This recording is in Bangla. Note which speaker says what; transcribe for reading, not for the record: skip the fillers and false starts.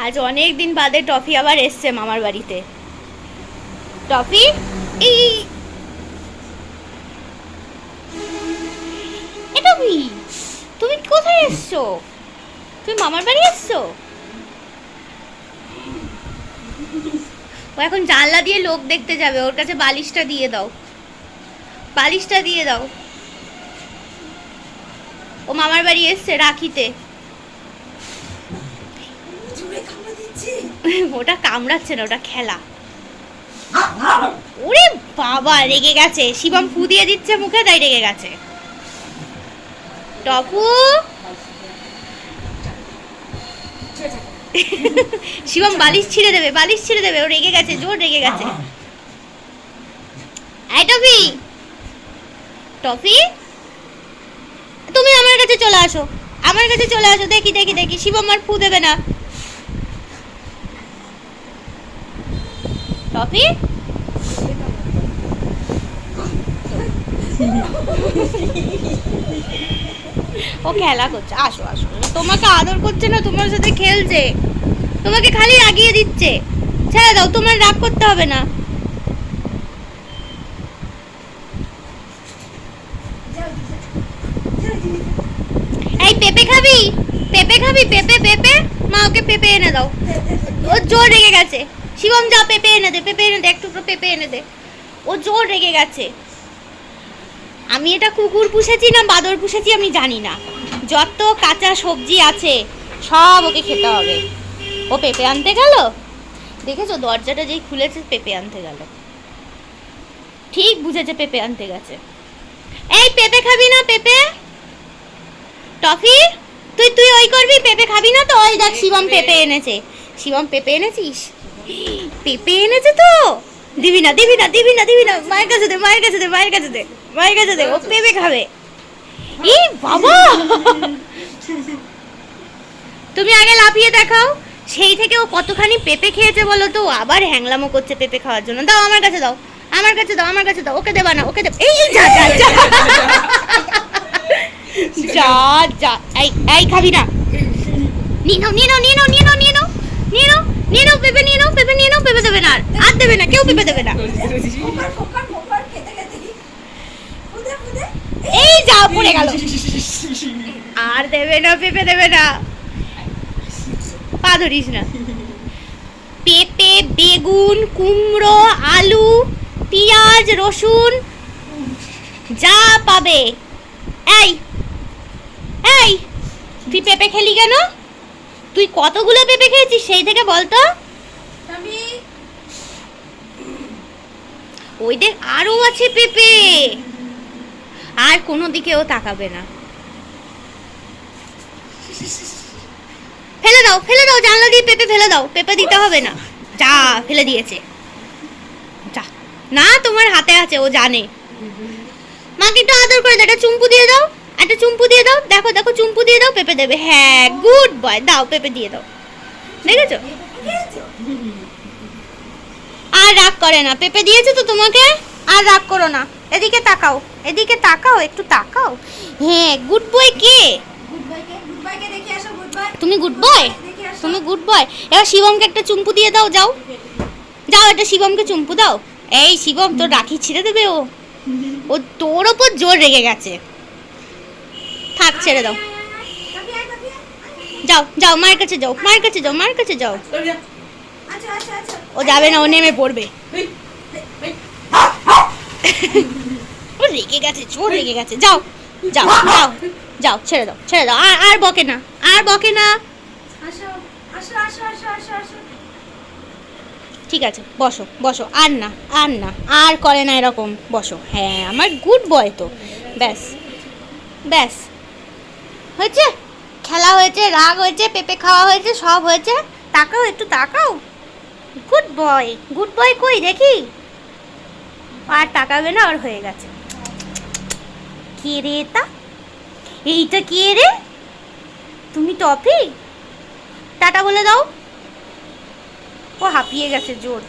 Speaker 1: আজ অনেক দিন বাদে টফি আবার এসছে মামার বাড়িতে। টফি, এই টফি, তুমি কোথায় এসছো? তুমি মামার বাড়ি এসছো? ও এখন জানলা দিয়ে লোক দেখতে যাবে, ওর কাছে বালিশটা দিয়ে দাও, বালিশটা দিয়ে দাও। ও মামার বাড়ি এসছে রাখিতে। ওটা কামড়াচ্ছে না, ওটা খেলা। ওরে বাবা, রেগে গেছে। শিবম ফু দিয়ে দিচ্ছে মুখে, তাই রেগে গেছে। টপু, শিবম বালিশ ছিঁড়ে দেবে, বালিশ ছিঁড়ে দেবে। ও রেগে গেছে, জোর রেগে গেছে। এই টফি, টফি, তুমি আমার কাছে চলে আসো, আমার কাছে চলে আসো। দেখি দেখি দেখি, শিবম আর ফু দেবে না। টফি, ও খেলা করছে। আসো আসো, তোমাকে আদর করছে না, তোমার সাথে খেলছে, তোমাকে খালি রাগিয়ে দিচ্ছে। ছেড়ে দাও, তোমার রাগ করতে হবে না। এই পেঁপে খাবি? পেঁপে খাবি? পেঁপে, পেঁপে, মা ওকে পেঁপে এনে দাও। ও জোর রেগে গেছে। শিবম যাও, পেঁপে এনে দে, পেঁপে এনে দে, একটু পেঁপে এনে দে। ও জোর রেগে গেছে। আমি এটা কুকুর পুষেছি না বাদর পুষেছি আমি জানি না, যত কাঁচা সবজি আছে সব ওকে খেতে হবে। ও পেঁপে আনতে গেল, দেখেছো দরজাটা যেই খুলেছে পেঁপে আনতে গেল। ঠিক বুঝেছে পেঁপে আনতে গেছে। এই পেঁপে খাবি না? পেঁপে, টফি, তুই তুই ওই করবি, পেঁপে খাবি না তো? ওই দেখ শিবম পেঁপে এনেছে। শিবম পেঁপে এনেছিস? পেঁপে এনেছে তো? দিবি না, দিবি না, দিবি না, দিবি না। মায়ের কাছে দে, মায়ের কাছে দে, মায়ের কাছে দে, মায়ের কাছে দে। ও পেঁপে খাবে। এই বাবা, তুমি আগে লাফিয়ে দেখাও। সেই থেকে ও কতখানি পেঁপে খেয়েছে বলো তো? ও আবার হ্যাংলামো করছে পেঁপে খাওয়ার জন্য। দাও আমার কাছে দাও, আমার কাছে দাও, আমার কাছে দাও। ওকে দেবা না, ওকে দেব। এই যা যা যা যা যা। এই এই খাবি না? নিয়ে নাও, নিয়ে নাও, নিয়ে নাও, নিয়ে নাও, নিয়ে নাও, নিয়ে নাও, নিয়ে নাও পেঁপে, নিয়ে নাও পেঁপে, নিয়ে নাও। পেঁপে দেবে না, আর দেবে না, কেউ পেঁপে দেবে না। এই যা, পড়ে গেল। আর দেবে না, পেঁপে দেবে না। পা ধরিস না। পেঁপে, বেগুন, কুমড়ো, আলু, পেঁয়াজ, রসুন যা পাবে। এই এই, তুই পেঁপে খেলি কেন? তুই কতগুলো পেঁপে খেয়েছিস সেই থেকে বলতো? ওই দেখ আরো আছে পেঁপে। আর কোনো দিকেও তাকাবে না। ফেলে দাও, ফেলে দাও, জানলা দিয়ে পেঁপে ফেলে দাও। পেঁপে দিতে হবে না। যা, ফেলে দিয়েছে। যা না, তোমার হাতে আছে, ও জানে। মাকে একটু আদর করে দাও, একটা চুম্পু দিয়ে দাও, একটা চুম্পু দিয়ে দাও। দেখো দেখো, চুম্পু দিয়ে দাও, পেঁপে দেবে। হ্যাঁ, গুড বয়। দাও, পেঁপে দিয়ে দাও। দেখেছো? আর রাগ করে না। পেঁপে দিয়েছে তো তোমাকে, আর রাগ করো না। এদিকে তাকাও, এদিকে তাকাও, একটু তাকাও। হ্যাঁ, গুড বয় কে? তুমি গুড বয়, তুমি গুড বয়। এবার শিবমকে একটা চুম্পু দিয়ে দাও। যাও যাও, একটা শিবমকে চুম্পু দাও। এই শিবম, তোর রাখি ছিঁড়ে দেবে ও। ও তোর ওপর জোর রেগে গেছে। থাক, ছেড়ে দাও। যাও যাও, মায়ের কাছে যাও, মায়ের কাছে যাও, মায়ের কাছে যাও। ও যাবে না, ও নেমে পড়বে। ও রেগে গেছে, জোর রেগে গেছে। যাও যাও যাও যাও, ছেড়ে দাও, ছেড়ে দাও। আর আর বকে না, আর বকে না। ঠিক আছে, বসো বসো। আর না, আর না, আর করে না এরকম। বসো। হ্যাঁ, আমার গুড বয় তো। ব্যাস ব্যাস, হয়েছে। খেলা হয়েছে, রাগ হয়েছে, পেঁপে খাওয়া হয়েছে, সব হয়েছে। তাকাও, একটু তাকাও। গুড বয়, গুড বয় কই দেখি। আর তাকাবে না, আর হয়ে গেছে। কে রে এটা? এইটা কে রে? তুমি টফি? টাটা বলে দাও। ও হাঁপিয়ে গেছে জোর।